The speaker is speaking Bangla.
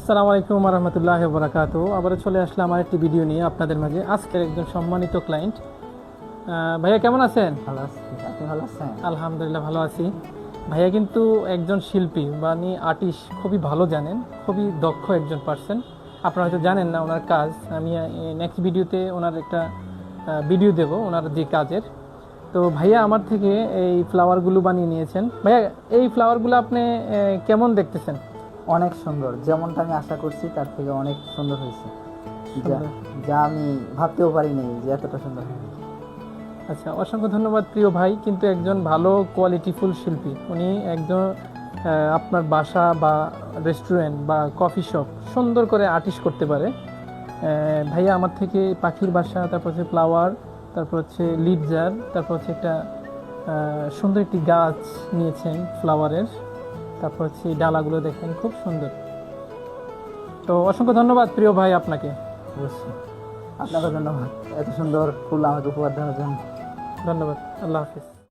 আসসালামু আলাইকুম রহমতুল্লাহ বরাকাত। আবার চলে আসলাম আরেকটি ভিডিও নিয়ে আপনাদের মাঝে। আজকের একজন সম্মানিত ক্লায়েন্ট। ভাইয়া কেমন আছেন? ভালো আছি, আপনি ভালো আছেন? আলহামদুলিল্লাহ ভালো আছি। ভাইয়া কিন্তু একজন শিল্পী মানে আর্টিস্ট, খুবই ভালো জানেন, খুবই দক্ষ একজন পার্সন। আপনারা হয়তো জানেন না ওনার কাজ। আমি নেক্সট ভিডিওতে ওনার একটা ভিডিও দেব ওনার যে কাজের। তো ভাইয়া আমার থেকে এই ফ্লাওয়ারগুলো বানিয়ে নিয়েছেন। ভাইয়া এই ফ্লাওয়ারগুলো আপনি কেমন দেখতেছেন? অনেক সুন্দর, যেমনটা আমি আশা করছি তার থেকে অনেক সুন্দর হয়েছে। যা যা আমি ভাবতেও পারিনি যে এতটা সুন্দর হবে। আচ্ছা, অসংখ্য ধন্যবাদ প্রিয় ভাই। কিন্তু একজন ভালো কোয়ালিটিফুল শিল্পী উনি। একজন আপনার বাসা বা রেস্টুরেন্ট বা কফি শপ সুন্দর করে আর্টিস্ট করতে পারে। ভাইয়া আমার থেকে পাখির বাসা, তারপর হচ্ছে ফ্লাওয়ার, তারপর হচ্ছে লিপ জার, তারপর হচ্ছে একটা সুন্দর একটি গাছ নিয়েছেন ফ্লাওয়ারের। তারপর হচ্ছে এই ডালাগুলো দেখেন খুব সুন্দর। তো অসংখ্য ধন্যবাদ প্রিয় ভাই আপনাকে। অবশ্যই আপনাকে ধন্যবাদ এত সুন্দর ফুল আমাকে উপহার দেওয়ার জন্য। ধন্যবাদ। আল্লাহ হাফিজ।